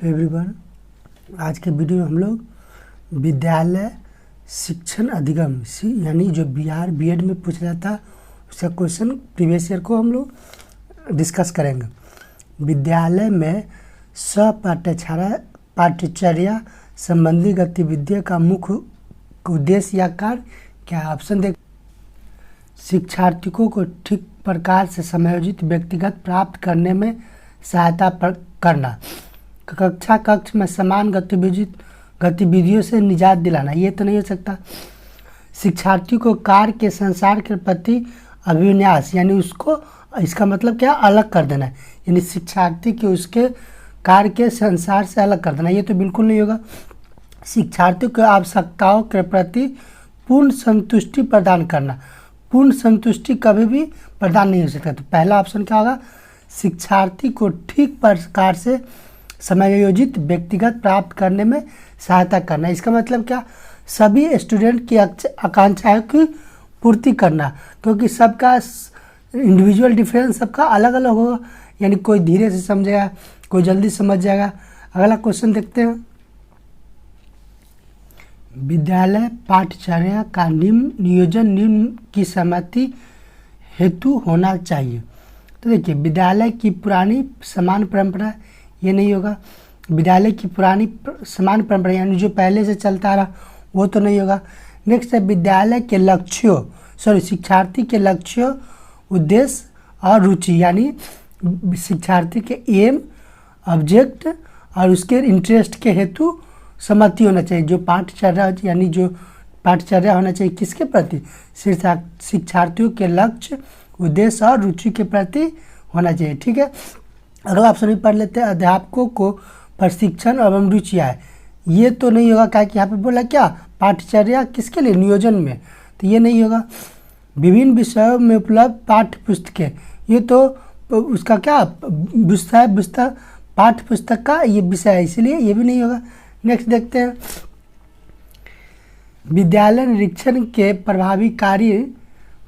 Everyone, आज के video में हम लोग विद्यालय शिक्षण अधिगम यानी जो बिहार बीएड में पूछा जाता है उसका क्वेश्चन प्रीवियस ईयर को हम लोग डिस्कस करेंगे। विद्यालय में पाठ्यचर्या संबंधी गतिविधियों का मुख्य उद्देश्य या कार्य क्या है? ऑप्शन देख। शिक्षार्थियों को ठीक प्रकार से समायोजित व्यक्तिगत प्राप्त करने में सहायता करना, कक्ष में समान गतिविधियों से निजात दिलाना। ये तो नहीं हो सकता। शिक्षार्थी को कार्य के संसार के प्रति अभिन्यास यानी उसको इसका मतलब क्या अलग कर देना है, यानी शिक्षार्थी के उसके कार्य के संसार से अलग कर देना। ये तो बिल्कुल नहीं होगा। शिक्षार्थी को आवश्यकताओं के प्रति पूर्ण संतुष्टि प्रदान करना, पूर्ण संतुष्टि कभी भी प्रदान नहीं हो सकता। तो पहला ऑप्शन क्या होगा? शिक्षार्थी को ठीक प्रकार से समायोजित व्यक्तिगत प्राप्त करने में सहायता करना। इसका मतलब क्या? सभी स्टूडेंट की आकांक्षाओं की पूर्ति करना, क्योंकि सबका इंडिविजुअल डिफरेंस सबका अलग अलग होगा, यानी कोई धीरे से समझेगा, कोई जल्दी समझ जाएगा। अगला क्वेश्चन देखते हैं। विद्यालय पाठ्यचर्या का नियोजन निम्न की सहमति हेतु होना चाहिए। तो देखिए, विद्यालय की पुरानी समान परंपरा, ये नहीं होगा। विद्यालय की पुरानी समान परंपरा यानी जो पहले से चलता आ रहा वो तो नहीं होगा। नेक्स्ट है विद्यालय के शिक्षार्थी के लक्ष्यों, उद्देश्य और रुचि, यानी शिक्षार्थी के एम, ऑब्जेक्ट और उसके इंटरेस्ट के हेतु सहमति होना चाहिए। जो पाठ्यचर्या यानी जो पाठ्यचर्या होना चाहिए किसके प्रति? शिक्षार्थियों के लक्ष्य, उद्देश्य और रुचि के प्रति होना चाहिए। ठीक है, अगला ऑप्शन भी पढ़ लेते हैं। अध्यापकों को प्रशिक्षण एवं रुचियाँ, ये तो नहीं होगा। क्या कि यहाँ पे बोला क्या? पाठ्यचर्या किसके लिए? नियोजन में, तो ये नहीं होगा। विभिन्न विषयों में उपलब्ध पाठ्य पुस्तकें, ये तो उसका क्या विषय पाठ्य पुस्तक का ये विषय है, इसलिए ये भी नहीं होगा। नेक्स्ट देखते हैं। विद्यालय निरीक्षण के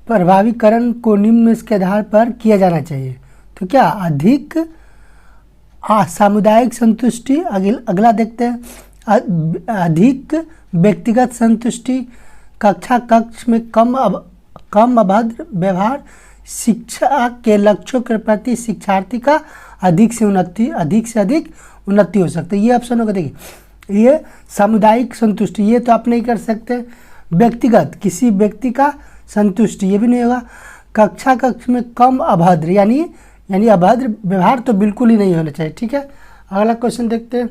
प्रभावीकरण को निम्न के आधार पर किया जाना चाहिए। तो क्या? अधिक सामुदायिक संतुष्टि, अगला देखते हैं। अधिक व्यक्तिगत संतुष्टि, कक्ष में कम अभद्र व्यवहार, शिक्षा के लक्ष्यों के प्रति शिक्षार्थी का अधिक से अधिक उन्नति हो सकती है। ये ऑप्शन होगा। देखिए, ये सामुदायिक संतुष्टि, ये तो आप नहीं कर सकते। व्यक्तिगत, किसी व्यक्ति का संतुष्टि, ये भी नहीं होगा। कक्ष में कम अभद्र यानी अभद्र व्यवहार तो बिल्कुल ही नहीं होना चाहिए। ठीक है, अगला क्वेश्चन देखते हैं।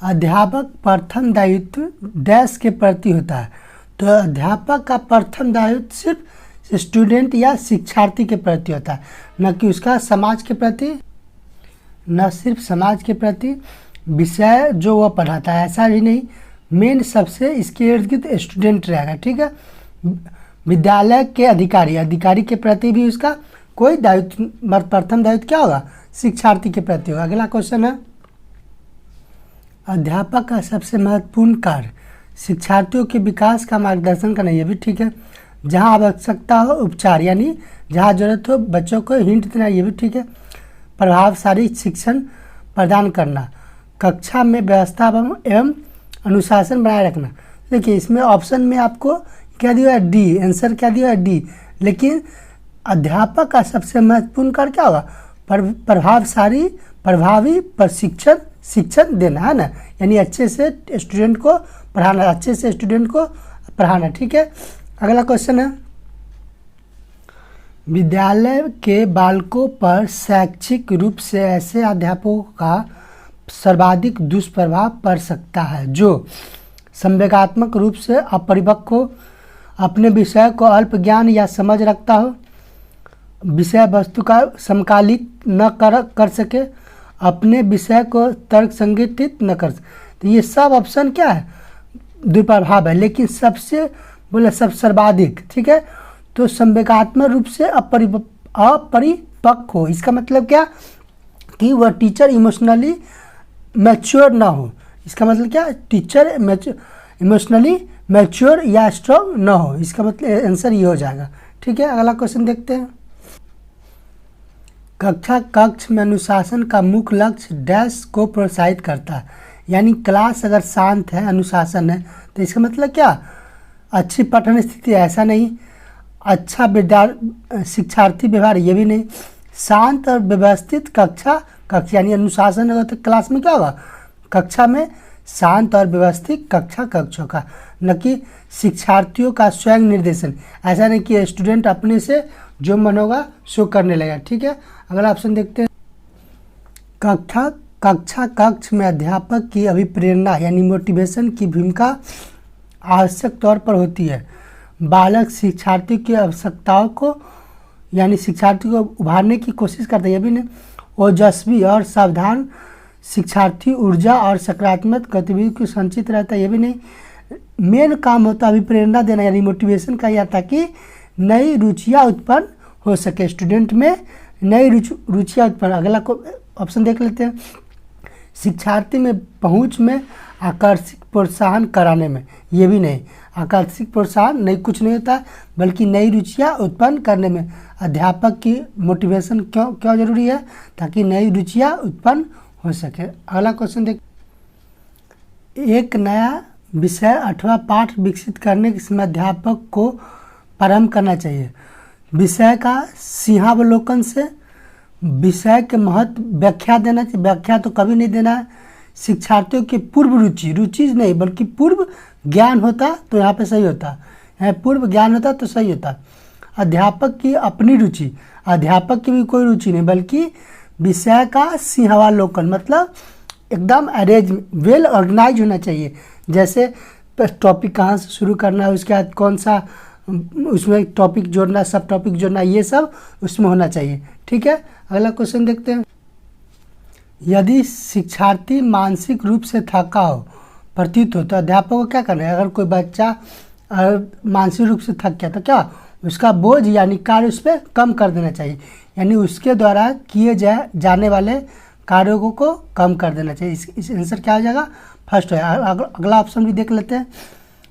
अध्यापक प्रथम दायित्व डैश के प्रति होता है। तो अध्यापक का प्रथम दायित्व सिर्फ स्टूडेंट या शिक्षार्थी के प्रति होता है, न कि उसका समाज के प्रति, न सिर्फ समाज के प्रति विषय जो वह पढ़ाता है, ऐसा भी नहीं। मेन सबसे इसके इर्द गिर्द स्टूडेंट रहेगा। ठीक है, विद्यालय के अधिकारी के प्रति भी उसका कोई दायित्व, प्रथम दायित्व क्या होगा? शिक्षार्थी के प्रति होगा। अगला क्वेश्चन है। अध्यापक का सबसे महत्वपूर्ण कार्य शिक्षार्थियों के विकास का मार्गदर्शन करना, ये भी ठीक है। जहां आवश्यकता हो उपचार, यानी जहां जरूरत हो बच्चों को हिंट देना, ये भी ठीक है। प्रभावशाली शिक्षण प्रदान करना, कक्षा में व्यवस्था एवं अनुशासन बनाए रखना। देखिए, इसमें ऑप्शन में आपको क्या दिया है? डी। आंसर क्या दिया है? डी। लेकिन अध्यापक का सबसे महत्वपूर्ण कार्य क्या होगा? प्रभावी शिक्षण देना, है ना, यानी अच्छे से स्टूडेंट को पढ़ाना। ठीक है, अगला क्वेश्चन है। विद्यालय के बालकों पर शैक्षिक रूप से ऐसे अध्यापकों का सर्वाधिक दुष्प्रभाव पड़ सकता है जो संवेगात्मक रूप से अपरिपक्व हो, अपने विषय को अल्प ज्ञान या समझ रखता हो, विषय वस्तु का समकालिक न कर सके, अपने विषय को तर्क संगठित न कर सके। तो ये सब ऑप्शन क्या है? दुष्प्रभाव है, लेकिन सबसे सर्वाधिक, ठीक है, तो संवेगात्मक रूप से अपरिपक्व हो। इसका मतलब क्या? कि वह टीचर इमोशनली मैच्योर ना हो। इसका मतलब क्या? टीचर इमोशनली मैच्योर या स्ट्रॉन्ग ना हो। इसका मतलब आंसर ये हो जाएगा। ठीक है, अगला क्वेश्चन देखते हैं। कक्षा कक्ष में अनुशासन का मुख्य लक्ष्य डैश को प्रोत्साहित करता है। यानी क्लास अगर शांत है, अनुशासन है, तो इसका मतलब क्या, अच्छी पठन स्थिति, ऐसा नहीं। अच्छा शिक्षार्थी व्यवहार, ये भी नहीं। शांत और व्यवस्थित कक्षा कक्ष, यानी अनुशासन होगा तो क्लास में क्या होगा, कक्षा में शांत और व्यवस्थित कक्षा कक्षों का, न कि शिक्षार्थियों का स्वयं निर्देशन। ऐसा नहीं कि स्टूडेंट अपने से जो मन होगा सो करने लगेगा। ठीक है, अगला ऑप्शन देखते हैं। कक्षा कक्ष में अध्यापक की अभिप्रेरणा यानी मोटिवेशन की भूमिका आवश्यक तौर पर होती है। बालक शिक्षार्थी की आवश्यकताओं को यानी शिक्षार्थी को उभारने की कोशिश करता है, ये भी नहीं। ओजस्वी और सावधान शिक्षार्थी ऊर्जा और सकारात्मक गतिविधि को संचित रहता है, ये भी नहीं। मेन काम होता है अभिप्रेरणा देना यानी मोटिवेशन का, या ताकि नई रुचियाँ उत्पन्न हो सके, स्टूडेंट में नई रुचियाँ उत्पन्न। अगला को ऑप्शन देख लेते हैं। शिक्षार्थी में पहुंच में आकर्षक प्रोत्साहन कराने में, ये भी नहीं। आकर्षक प्रोत्साहन नहीं, कुछ नहीं होता, बल्कि नई रुचियाँ उत्पन्न करने में अध्यापक की मोटिवेशन क्यों जरूरी है, ताकि नई रुचियाँ उत्पन्न हो सके। अगला क्वेश्चन देख। एक नया विषय अथवा पाठ विकसित करने के समय अध्यापक को प्रारंभ करना चाहिए। विषय का सिंहावलोकन से, विषय के महत्व व्याख्या देना चाहिए, व्याख्या तो कभी नहीं देना है। शिक्षार्थियों की पूर्व रुचि नहीं बल्कि पूर्व ज्ञान होता तो यहाँ पे सही होता है, पूर्व ज्ञान होता तो सही होता। अध्यापक की अपनी रुचि, अध्यापक की भी कोई रुचि नहीं बल्कि विषय का सिंहावलोकन, मतलब एकदम अरेंज वेल ऑर्गेनाइज होना चाहिए। जैसे टॉपिक कहाँ से शुरू करना है, उसके बाद कौन सा उसमें टॉपिक जोड़ना, सब टॉपिक जोड़ना, ये सब उसमें होना चाहिए। ठीक है, अगला क्वेश्चन देखते हैं। यदि शिक्षार्थी मानसिक रूप से थका हो प्रतीत हो तो अध्यापक को क्या करना है। अगर कोई बच्चा मानसिक रूप से थक गया तो क्या, उसका बोझ यानी कार्य उस पर कम कर देना चाहिए, यानी उसके द्वारा किए जाने वाले कार्यों को कम कर देना चाहिए। इस आंसर क्या हो जाएगा, फर्स्ट है। अगला ऑप्शन भी देख लेते हैं।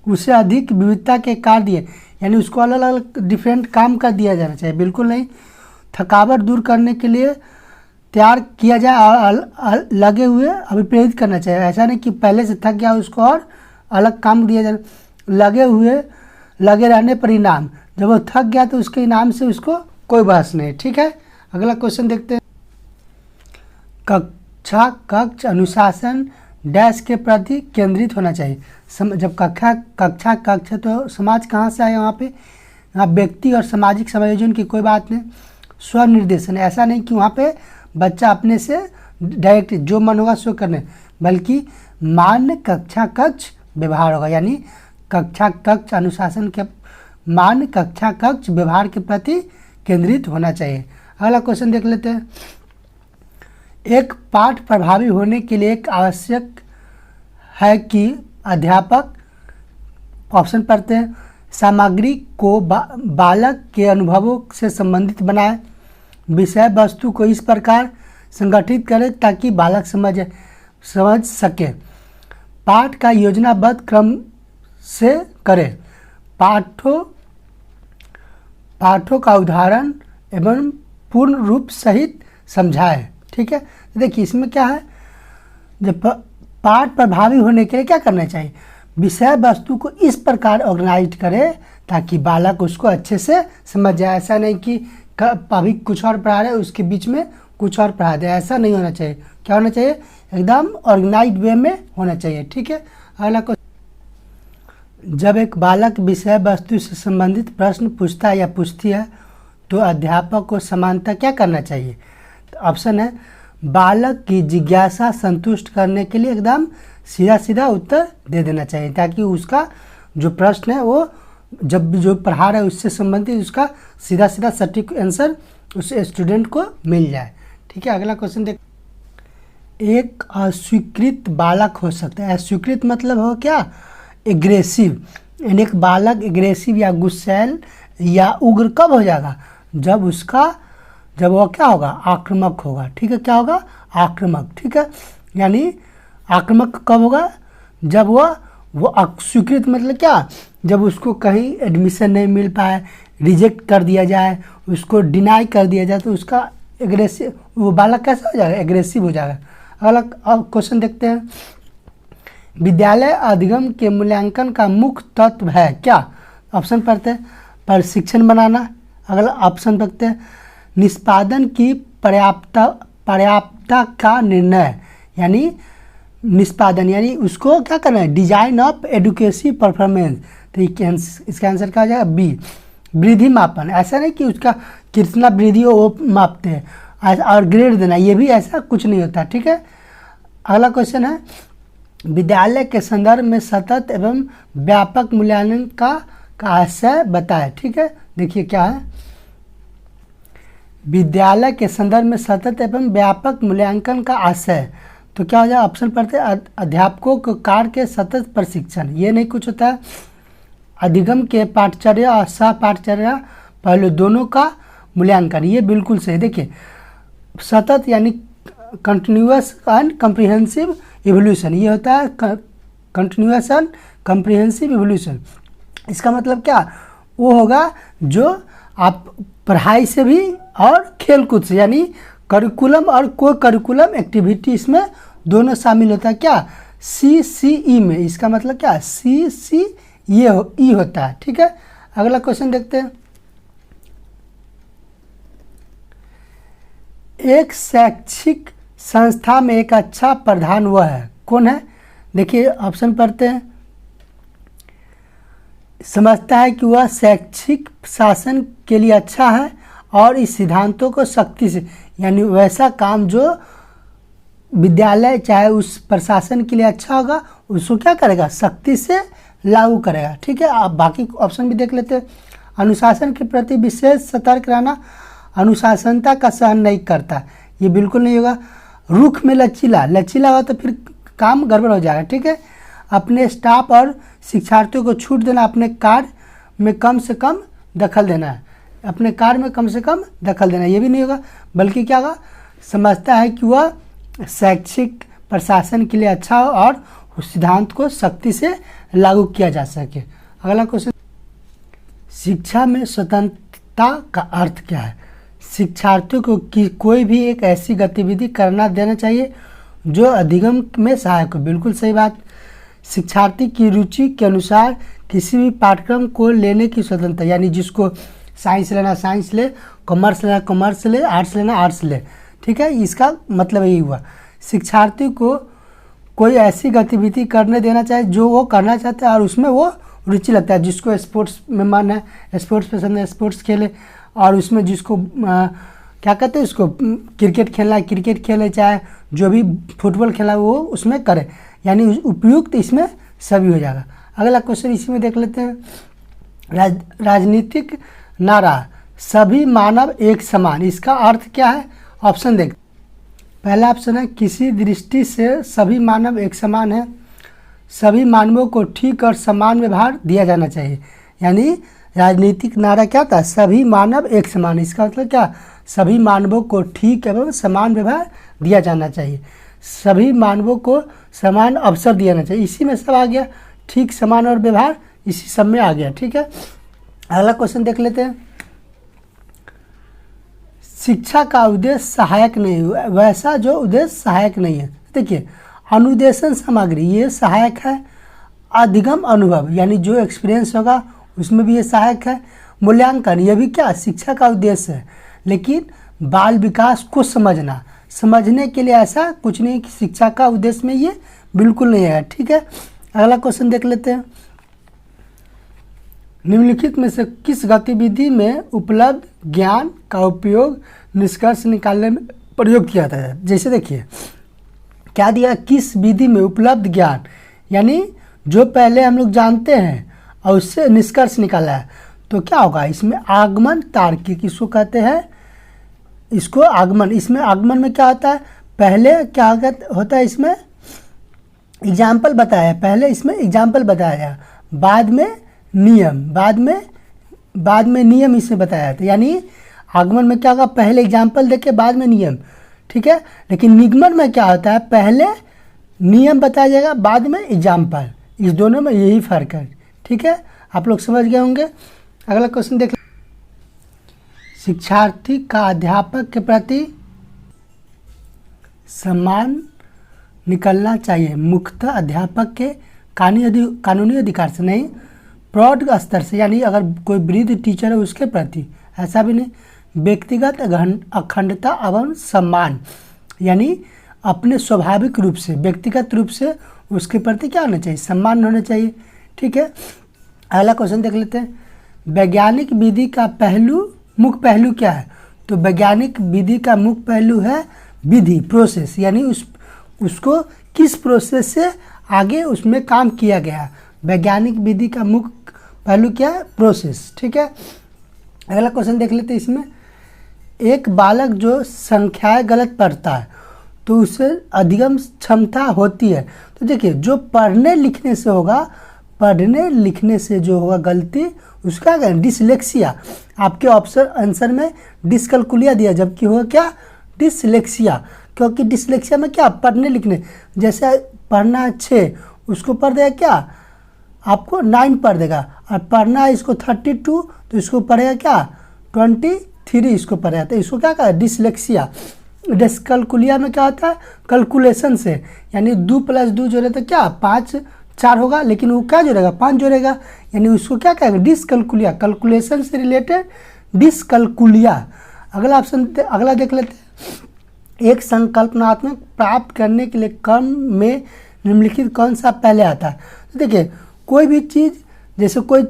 उसे अधिक विविधता के कार्य दिए, यानी उसको अलग अलग डिफरेंट काम कर दिया जाना चाहिए, बिल्कुल नहीं। थकावट दूर करने के लिए तैयार किया जाए और लगे हुए अभिप्रेरित करना चाहिए। ऐसा नहीं कि पहले से थक गया उसको और अलग काम दिया जाए। लगे रहने पर इनाम, जब वो थक गया तो उसके इनाम से उसको कोई बहस नहीं। ठीक है, अगला क्वेश्चन देखते हैं। कक्षा कक्ष अनुशासन डैश के प्रति केंद्रित होना चाहिए। जब कक्षा कक्ष है तो समाज कहाँ से आए, वहाँ पे यहाँ व्यक्ति और सामाजिक समायोजन की कोई बात नहीं। स्वनिर्देशन, ऐसा नहीं कि वहाँ पे बच्चा अपने से डायरेक्ट जो मन होगा सो करने, बल्कि मान्य कक्षा कक्ष व्यवहार होगा, यानी कक्षा कक्ष अनुशासन के मान्य कक्षा कक्ष व्यवहार के प्रति केंद्रित होना चाहिए। अगला क्वेश्चन देख लेते हैं। एक पाठ प्रभावी होने के लिए एक आवश्यक है कि अध्यापक, ऑप्शन पढ़ते हैं, सामग्री को बालक के अनुभवों से संबंधित बनाए, विषय वस्तु को इस प्रकार संगठित करे ताकि बालक समझ सके, पाठ का योजनाबद्ध क्रम से करे, पाठों का उदाहरण एवं पूर्ण रूप सहित समझाए। ठीक है, देखिए इसमें क्या है, जब पाठ प्रभावी होने के लिए क्या करना चाहिए, विषय वस्तु को इस प्रकार ऑर्गेनाइज करे ताकि बालक उसको अच्छे से समझ जाए। ऐसा नहीं कि अभी कुछ और पढ़ा रहे उसके बीच में कुछ और पढ़ा दे, ऐसा नहीं होना चाहिए। क्या होना चाहिए, एकदम ऑर्गेनाइज वे में होना चाहिए। ठीक है, अगला क्वेश्चन। जब एक बालक विषय वस्तु से संबंधित प्रश्न पूछता है या पूछती है तो अध्यापक को सामान्यतः क्या करना चाहिए। तो ऑप्शन है, बालक की जिज्ञासा संतुष्ट करने के लिए एकदम सीधा सीधा उत्तर दे देना चाहिए, ताकि उसका जो प्रश्न है वो जब भी जो पढ़ा रहा है उससे संबंधित उसका सीधा सीधा सटीक आंसर उस स्टूडेंट को मिल जाए। ठीक है, अगला क्वेश्चन देख। एक अस्वीकृत बालक हो सकता है। अस्वीकृत मतलब हो क्या, एग्रेसिव, यानी एक बालक एग्रेसिव या गुस्सैल या उग्र कब हो जाएगा, जब वो क्या होगा, आक्रामक होगा। ठीक है, क्या होगा, आक्रामक। ठीक है, यानी आक्रामक कब होगा, जब वो अस्वीकृत मतलब क्या, जब उसको कहीं एडमिशन नहीं मिल पाए, रिजेक्ट कर दिया जाए, उसको डिनाई कर दिया जाए, तो उसका एग्रेसिव, वो बालक कैसा हो जाएगा, एग्रेसिव हो जाएगा। अगला अब क्वेश्चन देखते हैं, विद्यालय अधिगम के मूल्यांकन का मुख्य तत्व है क्या? ऑप्शन पढ़ते हैं, प्रशिक्षण बनाना। अगला ऑप्शन देखते हैं, निष्पादन की पर्याप्तता का निर्णय, यानी निष्पादन यानी उसको क्या करना है, डिजाइन ऑफ एडुकेसिव परफॉर्मेंस। तो इसका आंसर क्या हो जाएगा, बी, वृद्धि मापन। ऐसा नहीं कि उसका कितना वृद्धि हो वो मापते हैं और ग्रेड देना, ये भी ऐसा कुछ नहीं होता, ठीक है। अगला क्वेश्चन है, विद्यालय के संदर्भ में सतत एवं व्यापक मूल्यांकन का आशय बताएं, ठीक है। देखिए क्या है, विद्यालय के संदर्भ में सतत एवं व्यापक मूल्यांकन का आशय, तो क्या हो जाए, ऑप्शन पढ़ते हैं, अध्यापकों को कार्य के सतत प्रशिक्षण, ये नहीं कुछ होता है। अधिगम के पाठचर्या और सह पाठचर्या पहलू दोनों का मूल्यांकन, ये बिल्कुल सही। देखिए सतत यानी कंटिन्यूअस एंड कम्प्रिहेंसिव इवोल्यूशन, ये होता है कंटिन्यूअस एंड कम्प्रिहेंसिव इवोल्यूशन। इसका मतलब क्या, वो होगा जो आप पढ़ाई से भी और खेलकूद से, यानी करिकुलम और को करिकुलम एक्टिविटी, इसमें दोनों शामिल होता है। क्या, CCE में, इसका मतलब क्या, CC ये होता है, ठीक है। अगला क्वेश्चन देखते हैं, एक शैक्षिक संस्था में एक अच्छा प्रधान वह है, कौन है? देखिए ऑप्शन पढ़ते हैं, समझता है कि वह शैक्षिक शासन के लिए अच्छा है और इस सिद्धांतों को सख्ती से, यानी वैसा काम जो विद्यालय चाहे उस प्रशासन के लिए अच्छा होगा उसको क्या करेगा, सख्ती से लागू करेगा, ठीक है। आप बाकी ऑप्शन भी देख लेते हैं, अनुशासन के प्रति विशेष सतर्क रहना, अनुशासनता का सहन नहीं करता, ये बिल्कुल नहीं होगा। रुख में लचीला हुआ तो फिर काम गड़बड़ हो जाएगा, ठीक है। अपने स्टाफ और शिक्षार्थियों को छूट देना, अपने कार्य में कम से कम दखल देना है, अपने कार्य में कम से कम दखल देना, ये भी नहीं होगा। बल्कि क्या होगा, समझता है कि वह शैक्षिक प्रशासन के लिए अच्छा हो और उस सिद्धांत को सख्ती से लागू किया जा सके। अगला क्वेश्चन, शिक्षा में स्वतंत्रता का अर्थ क्या है? शिक्षार्थियों को कोई भी एक ऐसी गतिविधि करना देना चाहिए जो अधिगम में सहायक हो, बिल्कुल सही बात। शिक्षार्थी की रुचि के अनुसार किसी भी पाठ्यक्रम को लेने की स्वतंत्रता, यानी जिसको साइंस लेना साइंस ले, कॉमर्स लेना कॉमर्स ले, आर्ट्स लेना आर्ट्स ले, ठीक है। इसका मतलब यही हुआ, शिक्षार्थी को कोई ऐसी गतिविधि करने देना चाहिए जो वो करना चाहता है और उसमें वो रुचि लगता है। जिसको स्पोर्ट्स में मन है, स्पोर्ट्स पसंद है, स्पोर्ट्स खेले, और उसमें जिसको क्या कहते हैं, उसको क्रिकेट खेलना है क्रिकेट खेले, चाहे जो भी फुटबॉल खेला वो उसमें करे, यानी उपयुक्त इसमें सभी हो जाएगा। अगला क्वेश्चन इसी में देख लेते हैं, राजनीतिक नारा सभी मानव एक समान, इसका अर्थ क्या है? ऑप्शन देख, पहला ऑप्शन है, किसी दृष्टि से सभी मानव एक समान है, सभी मानवों को ठीक और समान व्यवहार दिया जाना चाहिए, यानी राजनीतिक नारा क्या था, सभी मानव एक समान। इसका मतलब क्या, सभी मानवों को ठीक एवं समान व्यवहार दिया जाना चाहिए, सभी मानवों को समान अवसर दिया जाना चाहिए, इसी में सब आ गया, ठीक समान और व्यवहार इसी सब में आ गया, ठीक है। अगला क्वेश्चन देख लेते हैं, शिक्षा का उद्देश्य सहायक नहीं, वैसा जो उद्देश्य सहायक नहीं है। देखिए अनुदेशन सामग्री ये सहायक है, अधिगम अनुभव यानी जो एक्सपीरियंस होगा उसमें भी ये सहायक है, मूल्यांकन ये भी क्या शिक्षा का उद्देश्य है, लेकिन बाल विकास को समझने के लिए ऐसा कुछ नहीं कि शिक्षा का उद्देश्य में ये बिल्कुल नहीं है, ठीक है। अगला क्वेश्चन देख लेते हैं, निम्नलिखित में से किस गतिविधि में उपलब्ध ज्ञान का उपयोग निष्कर्ष निकालने में प्रयोग किया जाता है? जैसे देखिए क्या दिया, किस विधि में उपलब्ध ज्ञान, यानी जो पहले हम लोग जानते हैं और उससे निष्कर्ष निकाला है, तो क्या होगा, इसमें आगमन तार्किक इसको कहते हैं, इसको आगमन, इसमें आगमन में क्या होता है, पहले क्या होता है, इसमें एग्जाम्पल बताया, पहले इसमें एग्जाम्पल बताया गया, बाद में नियम, बाद में नियम इसमें बताया था, यानी आगमन में क्या होगा, पहले एग्जाम्पल देके बाद में नियम, ठीक है। लेकिन निगमन में क्या होता है, पहले नियम बताया जाएगा बाद में एग्जाम्पल, इस दोनों में यही फर्क है, ठीक है। आप लोग समझ गए होंगे। अगला क्वेश्चन देख, शिक्षार्थी का अध्यापक के प्रति सम्मान निकलना चाहिए। मुख्यतः अध्यापक के कानूनी अधिकार से नहीं, प्रौढ़ स्तर से, यानी अगर कोई वृद्ध टीचर है उसके प्रति, ऐसा भी नहीं। व्यक्तिगत अखंडता एवं सम्मान, यानी अपने स्वाभाविक रूप से, व्यक्तिगत रूप से उसके प्रति क्या होना चाहिए, सम्मान होना चाहिए। ठीक है, अगला क्वेश्चन देख लेते हैं। वैज्ञानिक विधि का मुख्य पहलू क्या है? तो वैज्ञानिक विधि का मुख्य पहलू है विधि, प्रोसेस, यानी उसको किस प्रोसेस से आगे उसमें काम किया गया। वैज्ञानिक विधि का मुख्य पहलू क्या है? प्रोसेस। ठीक है, अगला क्वेश्चन देख लेते हैं। इसमें एक बालक जो संख्याएं गलत पढ़ता है तो उसे अधिगम क्षमता होती है। तो देखिए, जो पढ़ने लिखने से जो होगा गलती, उसका क्या, डिसलेक्सिया। आपके ऑप्शन आंसर में डिसकैलकुलिया दिया, जबकि होगा क्या, डिसलेक्सिया। क्योंकि डिसलेक्सिया में क्या, पढ़ने लिखने, जैसे पढ़ना 6 उसको पढ़ देगा क्या, आपको 9 पढ़ देगा, और पढ़ना है इसको 32 तो इसको पढ़ेगा क्या, 23 इसको पढ़ेगा। तो इसको क्या कहा, डिसलेक्सिया। डिसकैलकुलिया में क्या होता है, कैलकुलेशन से, यानी 2 + 2 जोड़े तो क्या 5 4 होगा, लेकिन वो क्या जोड़ेगा, 5 जोड़ेगा, यानी उसको क्या कहेंगे, डिसकैलकुलिया। कैलकुलेशन से रिलेटेड डिसकैलकुलिया। अगला देख लेते हैं। एक संकल्पनात्मक प्राप्त करने के लिए क्रम में निम्नलिखित कौन सा पहले आता है? तो देखिए, कोई भी चीज़, जैसे कोई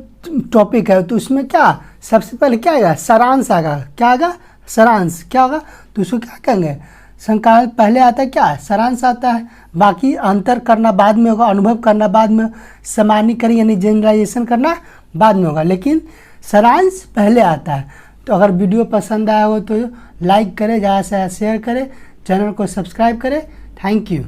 टॉपिक है तो उसमें क्या सबसे पहले क्या आएगा, सारांश आएगा। क्या आएगा, सारांश। क्या होगा, तो उसको क्या कहेंगे, संकल्प पहले आता है, क्या सारांश आता है। बाकी अंतर करना बाद में होगा, अनुभव करना बाद में, सामान्यीकरण यानी जनरलाइजेशन करना बाद में होगा, लेकिन सारांश पहले आता है। तो अगर वीडियो पसंद आया हो तो लाइक करें, ज़्यादा से ज़्यादा शेयर करें, चैनल को सब्सक्राइब करें। Thank you.